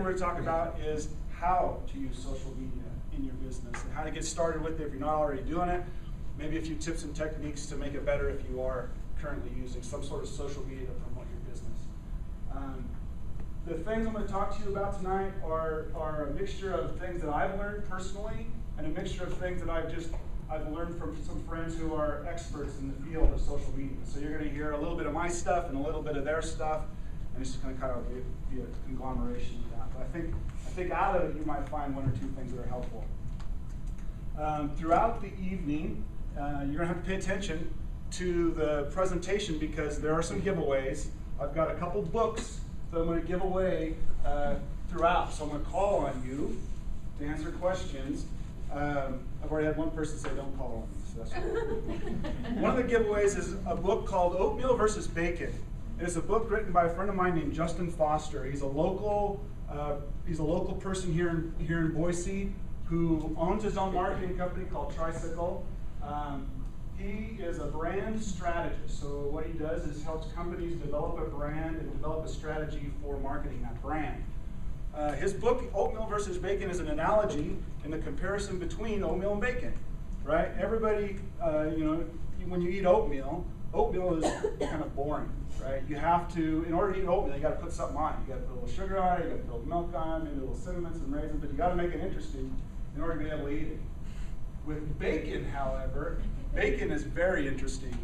we're going to talk about is how to use social media in your business and how to get started with it if you're not already doing it. Maybe a few tips and techniques to make it better if you are currently using some sort of social media to promote your business. The things I'm going to talk to you about tonight are a mixture of things that I've learned personally and a mixture of things that I've learned from some friends who are experts in the field of social media. So you're going to hear a little bit of my stuff and a little bit of their stuff, and it's just going to kind of be a conglomeration of that. But I think out of it you might find one or two things that are helpful. Throughout the evening, you're going to have to pay attention to the presentation because there are some giveaways. I've got a couple books that I'm going to give away throughout. So I'm going to call on you to answer questions. I've already had one person say don't call on me, so that's cool. One of the giveaways is a book called Oatmeal versus Bacon. It's a book written by a friend of mine named Justin Foster. He's a local person here in Boise who owns his own marketing company called Tricycle. He is a brand strategist. So what he does is helps companies develop a brand and develop a strategy for marketing that brand. His book, Oatmeal versus Bacon, is an analogy in the comparison between oatmeal and bacon, right? Everybody, when you eat oatmeal is kind of boring, right? You have to, in order to eat oatmeal, you got to put something on it. You got to put a little sugar on it, you got to put a little milk on it, maybe a little cinnamon, some raisins, but you got to make it interesting in order to be able to eat it. With bacon, however, bacon is very interesting.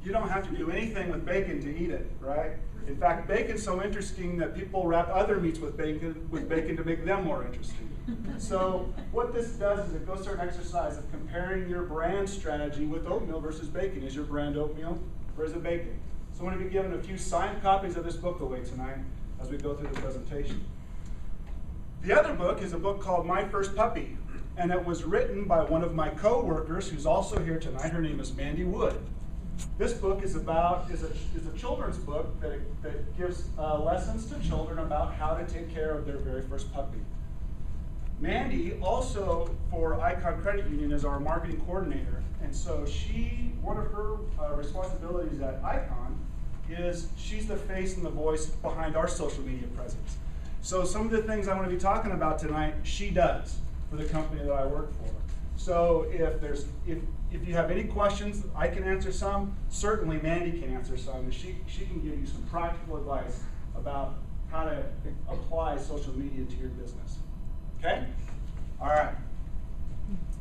You don't have to do anything with bacon to eat it, right? In fact, bacon's so interesting that people wrap other meats with bacon to make them more interesting. So what this does is it goes through an exercise of comparing your brand strategy with oatmeal versus bacon. Is your brand oatmeal or is it bacon? So I'm going to be giving a few signed copies of this book away tonight as we go through the presentation. The other book is a book called My First Puppy, and it was written by one of my co-workers who's also here tonight. Her name is Mandy Wood. This book is a children's book that gives lessons to children about how to take care of their very first puppy. Mandy also, for Icon Credit Union, is our marketing coordinator, and so one of her responsibilities at Icon is she's the face and the voice behind our social media presence. So some of the things I want to be talking about tonight, she does for the company that I work for. So if you have any questions, I can answer some. Certainly Mandy can answer some, and she can give you some practical advice about how to apply social media to your business. Okay? All right.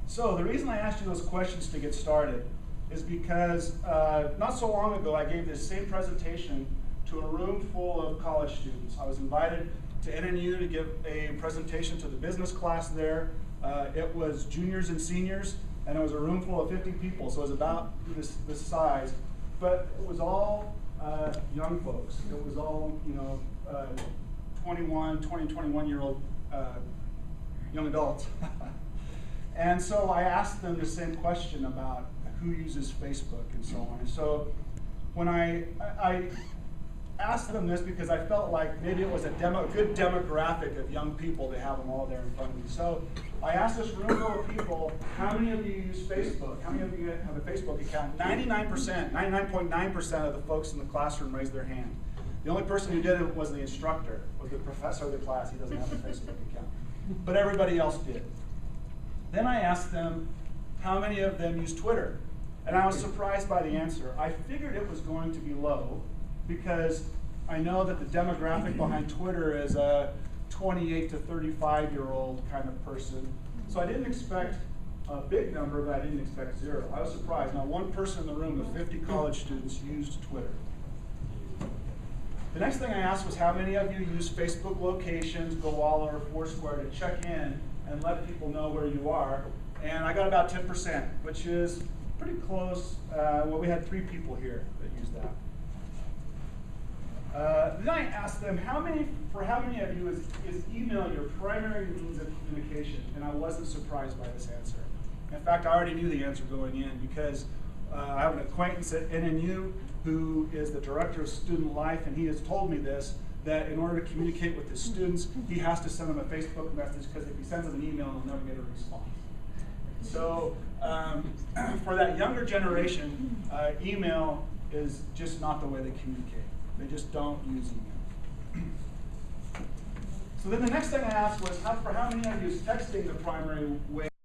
So the reason I asked you those questions to get started is because not so long ago I gave this same presentation to a room full of college students. I was invited to NNU to give a presentation to the business class there. It was juniors and seniors, and it was a room full of 50 people, so it was about this size. But it was all young folks. It was all 20, 21-year-old young adults. And so I asked them the same question about who uses Facebook and so on. And so when I asked them this because I felt like maybe it was a good demographic of young people to have them all there in front of me. So I asked this room full of people, how many of you use Facebook? How many of you have a Facebook account? 99.9% of the folks in the classroom raised their hand. The only person who didn't was the instructor, was the professor of the class. He doesn't have a Facebook account. But everybody else did. Then I asked them, how many of them use Twitter? And I was surprised by the answer. I figured it was going to be low because I know that the demographic behind Twitter is a 28 to 35-year-old kind of person. So I didn't expect a big number, but I didn't expect zero. I was surprised. Now, one person in the room of 50 college students used Twitter. The next thing I asked was how many of you use Facebook locations, Gowalla or Foursquare to check in and let people know where you are. And I got about 10%, which is pretty close. Well, we had 3 people here that used that. Then I asked them, for how many of you is email your primary means of communication? And I wasn't surprised by this answer. In fact, I already knew the answer going in because I have an acquaintance at NNU who is the director of student life, and he has told me this, that in order to communicate with his students, he has to send them a Facebook message because if he sends them an email, he'll never get a response. So for that younger generation, email is just not the way they communicate. They just don't use email. So then the next thing I asked was, for how many of you is texting the primary way